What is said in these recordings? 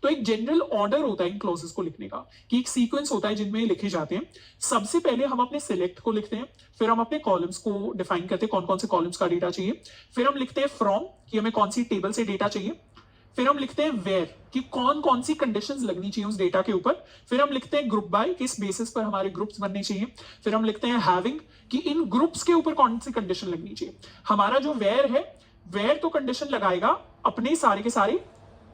तो एक general order होता है इन क्लॉजेस को लिखने का, कि एक सीक्वेंस होता है जिनमें लिखे जाते हैं। सबसे पहले हम अपने सिलेक्ट को लिखते हैं, फिर हम अपने कॉलम्स को डिफाइन करते हैं, कौन कौन से कॉलम्स का डेटा चाहिए। फिर हम लिखते हैं फ्रॉम, कि हमें कौन सी टेबल से डेटा चाहिए। फिर हम लिखते हैं वेयर, कि कौन कौन सी कंडीशंस लगनी चाहिए उस डेटा के ऊपर। फिर हम लिखते हैं ग्रुप बाय, किस बेसिस पर हमारे ग्रुप्स बनने चाहिए। फिर हम लिखते हैं हैविंग, कि इन ग्रुप्स के ऊपर कौन सी कंडीशन लगनी चाहिए। हमारा जो वेयर है, वेयर तो कंडीशन लगाएगा अपने सारे के सारे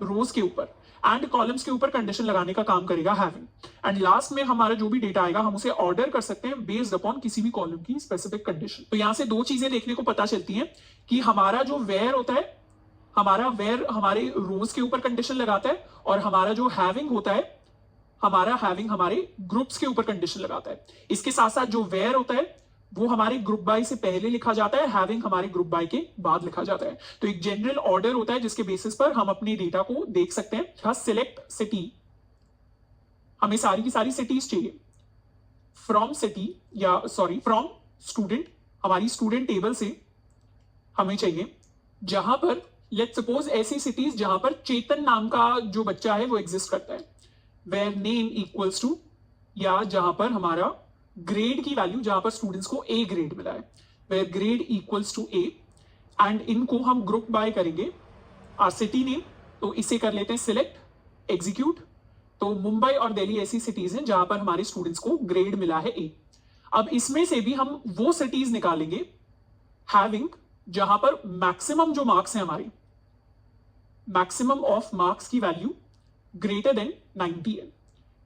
रोज के ऊपर, एंड कॉलम्स के ऊपर कंडीशन लगाने का काम करेगा हैविंग। एंड लास्ट में हमारा जो भी डेटा आएगा हम उसे ऑर्डर कर सकते हैं बेस्ड अपॉन किसी भी कॉलम की स्पेसिफिक कंडीशन। तो यहां से दो चीजें देखने को पता चलती हैं कि हमारा जो वेयर होता है, हमारा वेयर हमारे रोज के ऊपर कंडीशन लगाता है, और हमारा जो हैविंग होता है, हमारा हैविंग हमारे ग्रुप्स के ऊपर कंडीशन लगाता है। इसके साथ साथ जो वेयर होता है वो हमारे ग्रुप बाय से पहले लिखा जाता है, हैविंग हमारे ग्रुप बाय के बाद लिखा जाता है। तो एक जनरल ऑर्डर होता है जिसके बेसिस पर हम अपने डेटा को देख सकते हैं। सिलेक्ट सिटी, हमें सारी की सारी सिटीज चाहिए। फ्रॉम सिटी, या सॉरी फ्रॉम स्टूडेंट, हमारी स्टूडेंट टेबल से हमें चाहिए जहां पर लेट्स सपोज ऐसी सिटीज जहां पर चेतन नाम का जो बच्चा है वो एग्जिस्ट करता है, वेयर नेम इक्वल्स टू, या जहां पर हमारा ग्रेड की वैल्यू, जहां पर स्टूडेंट्स को ए ग्रेड मिला है, where grade equals to A. And इनको हम ग्रुप बाय करेंगे आर सिटी नेम, तो इसे कर लेते हैं सिलेक्ट एग्जीक्यूट। तो मुंबई और दिल्ली ऐसी सिटीज हैं जहां पर हमारे स्टूडेंट्स को ग्रेड मिला है ए। अब इसमें से भी हम वो सिटीज निकालेंगे हैविंग जहां पर मैक्सिमम जो मार्क्स हैं हमारे, मैक्सिमम ऑफ मार्क्स की वैल्यू ग्रेटर देन 90 है।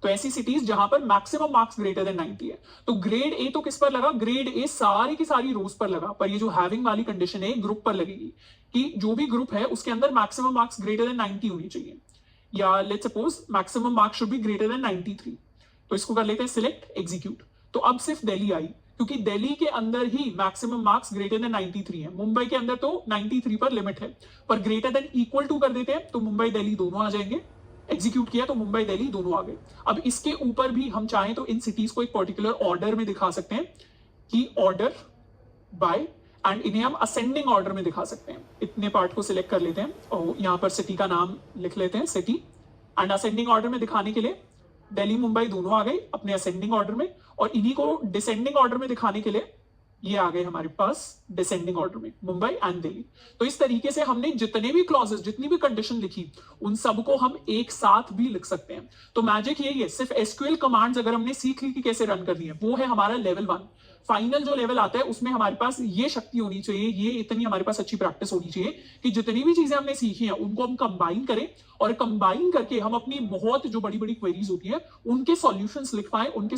तो ऐसी सिटीज जहां पर मैक्सिमम मार्क्स ग्रेटर देन 90 है। तो ग्रेड ए तो किस पर लगा, ग्रेड ए सारी की सारी रोज पर लगा, पर ये जो हैविंग वाली कंडीशन है ग्रुप पर लगेगी, कि जो भी ग्रुप है उसके अंदर मैक्सिमम मार्क्स ग्रेटर देन 90 होनी चाहिए, या let's suppose maximum marks should be greater than 93। तो इसको कर लेते हैं सिलेक्ट एग्जीक्यूट। तो अब सिर्फ दिल्ली आई, क्योंकि दिल्ली के अंदर ही मैक्सिमम मार्क्स ग्रेटर देन 93 है। मुंबई के अंदर तो 93 पर लिमिट है, पर ग्रेटर देन इक्वल टू कर देते हैं तो मुंबई दिल्ली दोनों आ जाएंगे। एग्जीक्यूट किया तो मुंबई दिल्ली दोनों आ गए। अब इसके ऊपर भी हम चाहें तो इन सिटीज को एक पर्टिकुलर ऑर्डर में दिखा सकते हैं, कि ऑर्डर बाय, एंड इन्हें हम असेंडिंग ऑर्डर में दिखा सकते हैं। इतने पार्ट को सिलेक्ट कर लेते हैं और यहां पर सिटी का नाम लिख लेते हैं सिटी, एंड असेंडिंग ऑर्डर में दिखाने के लिए दिल्ली मुंबई दोनों आ गए अपने असेंडिंग ऑर्डर में, और इन्हीं को डिसेंडिंग ऑर्डर में दिखाने के लिए ये आ गए हमारे पास डिसेंडिंग ऑर्डर में मुंबई एंड दिल्ली। तो इस तरीके से हमने जितने भी क्लॉजेस, जितनी भी कंडीशन लिखी, उन सबको हम एक साथ भी लिख सकते हैं। तो मैजिक यही है, सिर्फ एसक्यूएल कमांड्स अगर हमने सीख ली कि कैसे रन करनी है, वो है हमारा लेवल 1। फाइनल जो लेवल आता है उसमें हमारे पास ये शक्ति होनी चाहिए, ये इतनी हमारे पास अच्छी प्रैक्टिस होनी चाहिए कि जितनी भी चीजें हमने सीखी हैं उनको हम कंबाइन करें, और कंबाइन करके हम अपनी बहुत जो बड़ी बड़ी क्वेरीज होती है उनके सॉल्यूशंस लिख पाए, उनके